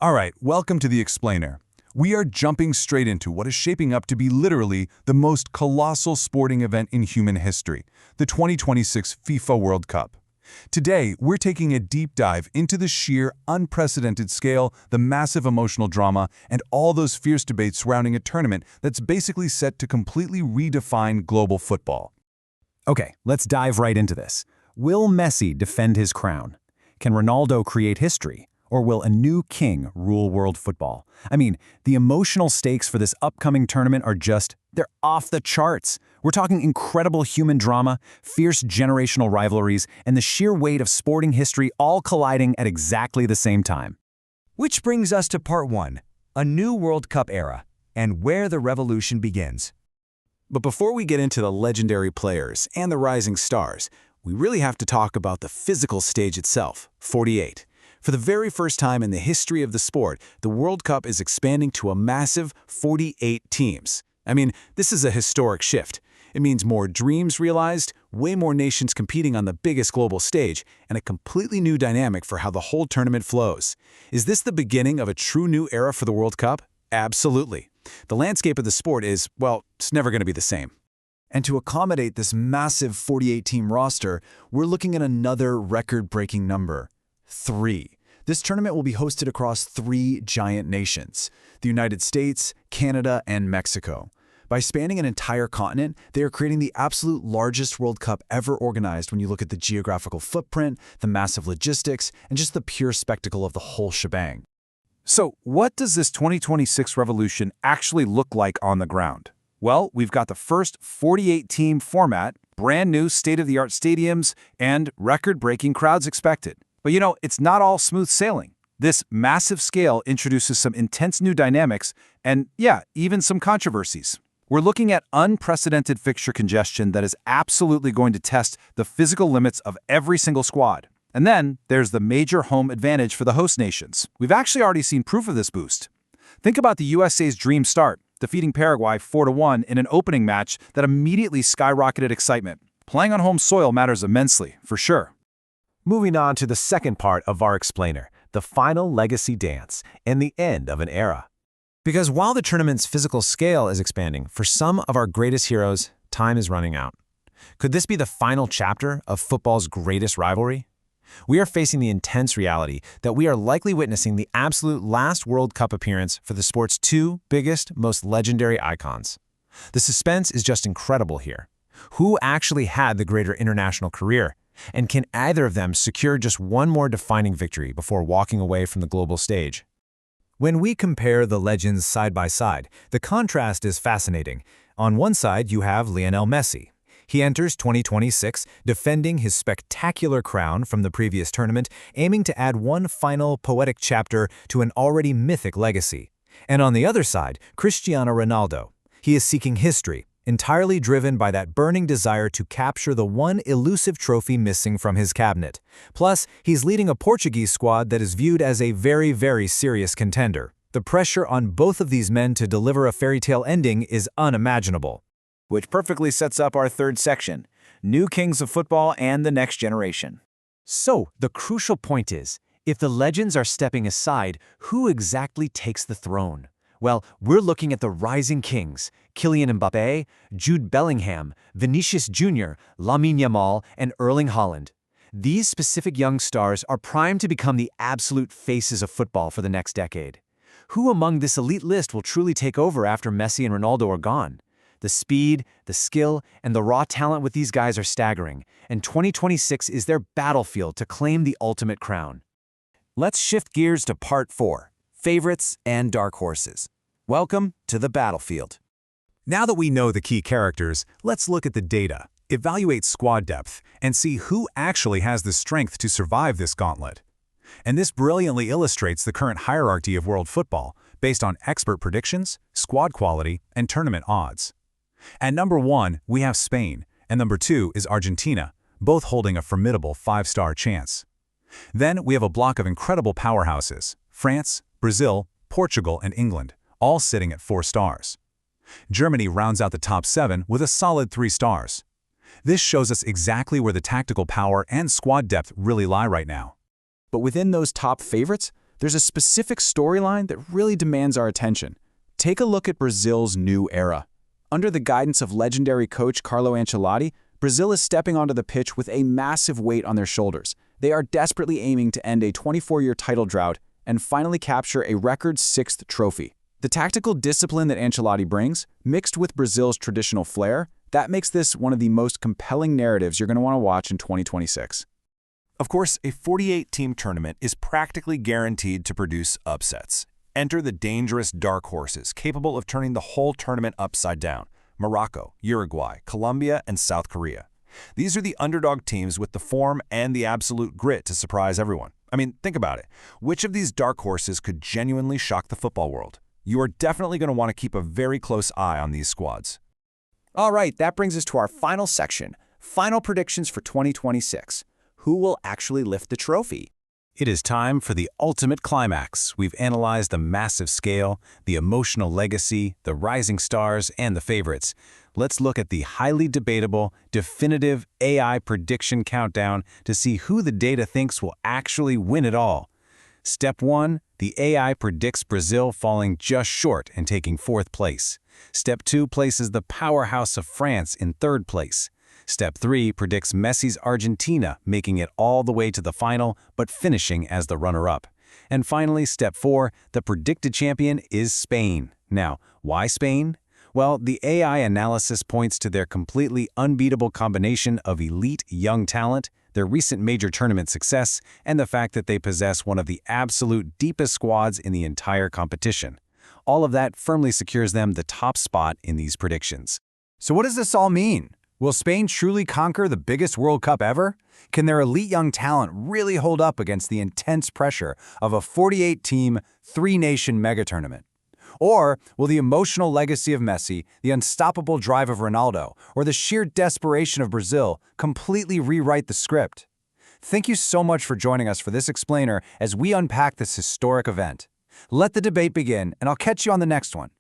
All right, welcome to The Explainer. We are jumping straight into what is shaping up to be literally the most colossal sporting event in human history, the 2026 FIFA World Cup. Today, we're taking a deep dive into the sheer, unprecedented scale, the massive emotional drama, and all those fierce debates surrounding a tournament that's basically set to completely redefine global football. Okay, let's dive right into this. Will Messi defend his crown? Can Ronaldo create history? Or will a new king rule world football? I mean, the emotional stakes for this upcoming tournament are they're off the charts. We're talking incredible human drama, fierce generational rivalries, and the sheer weight of sporting history all colliding at exactly the same time. Which brings us to part one, a new World Cup era, and where the revolution begins. But before we get into the legendary players and the rising stars, we really have to talk about the physical stage itself, 48. For the very first time in the history of the sport, the World Cup is expanding to a massive 48 teams. I mean, this is a historic shift. It means more dreams realized, way more nations competing on the biggest global stage, and a completely new dynamic for how the whole tournament flows. Is this the beginning of a true new era for the World Cup? Absolutely. The landscape of the sport is, well, it's never going to be the same. And to accommodate this massive 48-team roster, we're looking at another record-breaking number. 3. This tournament will be hosted across 3 giant nations, the United States, Canada, and Mexico. By spanning an entire continent, they are creating the absolute largest World Cup ever organized when you look at the geographical footprint, the massive logistics, and just the pure spectacle of the whole shebang. So, what does this 2026 revolution actually look like on the ground? Well, we've got the first 48-team format, brand new state-of-the-art stadiums, and record-breaking crowds expected. But it's not all smooth sailing. This massive scale introduces some intense new dynamics and, even some controversies. We're looking at unprecedented fixture congestion that is absolutely going to test the physical limits of every single squad. And then there's the major home advantage for the host nations. We've actually already seen proof of this boost. Think about the USA's dream start, defeating Paraguay 4-1 in an opening match that immediately skyrocketed excitement. Playing on home soil matters immensely, for sure. Moving on to the second part of our explainer, the final legacy dance and the end of an era. Because while the tournament's physical scale is expanding, for some of our greatest heroes, time is running out. Could this be the final chapter of football's greatest rivalry? We are facing the intense reality that we are likely witnessing the absolute last World Cup appearance for the sport's 2 biggest, most legendary icons. The suspense is just incredible here. Who actually had the greater international career? And can either of them secure just one more defining victory before walking away from the global stage? When we compare the legends side by side, the contrast is fascinating. On one side, you have Lionel Messi. He enters 2026 defending his spectacular crown from the previous tournament, aiming to add one final poetic chapter to an already mythic legacy. And on the other side, Cristiano Ronaldo. He is seeking history, entirely driven by that burning desire to capture the one elusive trophy missing from his cabinet. Plus, he's leading a Portuguese squad that is viewed as a very, very serious contender. The pressure on both of these men to deliver a fairy tale ending is unimaginable. Which perfectly sets up our third section, New Kings of Football and the Next Generation. So, the crucial point is, if the legends are stepping aside, who exactly takes the throne? Well, we're looking at the rising kings, Kylian Mbappe, Jude Bellingham, Vinicius Jr., Lamine Yamal, and Erling Haaland. These specific young stars are primed to become the absolute faces of football for the next decade. Who among this elite list will truly take over after Messi and Ronaldo are gone? The speed, the skill, and the raw talent with these guys are staggering, and 2026 is their battlefield to claim the ultimate crown. Let's shift gears to part 4, favorites and dark horses. Welcome to the battlefield. Now that we know the key characters, let's look at the data, evaluate squad depth, and see who actually has the strength to survive this gauntlet. And this brilliantly illustrates the current hierarchy of world football based on expert predictions, squad quality, and tournament odds. At number 1, we have Spain, and number 2 is Argentina, both holding a formidable 5-star chance. Then we have a block of incredible powerhouses, France, Brazil, Portugal, and England, all sitting at 4 stars. Germany rounds out the top 7 with a solid 3 stars. This shows us exactly where the tactical power and squad depth really lie right now. But within those top favorites, there's a specific storyline that really demands our attention. Take a look at Brazil's new era. Under the guidance of legendary coach Carlo Ancelotti, Brazil is stepping onto the pitch with a massive weight on their shoulders. They are desperately aiming to end a 24-year title drought and finally capture a record 6th trophy. The tactical discipline that Ancelotti brings, mixed with Brazil's traditional flair, that makes this one of the most compelling narratives you're going to want to watch in 2026. Of course, a 48-team tournament is practically guaranteed to produce upsets. Enter the dangerous dark horses capable of turning the whole tournament upside down: Morocco, Uruguay, Colombia, and South Korea. These are the underdog teams with the form and the absolute grit to surprise everyone. I mean, think about it. Which of these dark horses could genuinely shock the football world? You are definitely going to want to keep a very close eye on these squads. All right, that brings us to our final section, final predictions for 2026. Who will actually lift the trophy? It is time for the ultimate climax. We've analyzed the massive scale, the emotional legacy, the rising stars, and the favorites. Let's look at the highly debatable, definitive AI prediction countdown to see who the data thinks will actually win it all. Step 1, the AI predicts Brazil falling just short and taking 4th place. Step 2 places the powerhouse of France in 3rd place. Step 3 predicts Messi's Argentina making it all the way to the final but finishing as the runner-up. And finally, Step 4, the predicted champion is Spain. Now, why Spain? Well, the AI analysis points to their completely unbeatable combination of elite young talent, their recent major tournament success, and the fact that they possess one of the absolute deepest squads in the entire competition. All of that firmly secures them the top spot in these predictions. So what does this all mean? Will Spain truly conquer the biggest World Cup ever? Can their elite young talent really hold up against the intense pressure of a 48-team, 3-nation mega-tournament? Or will the emotional legacy of Messi, the unstoppable drive of Ronaldo, or the sheer desperation of Brazil completely rewrite the script? Thank you so much for joining us for this explainer as we unpack this historic event. Let the debate begin, and I'll catch you on the next one.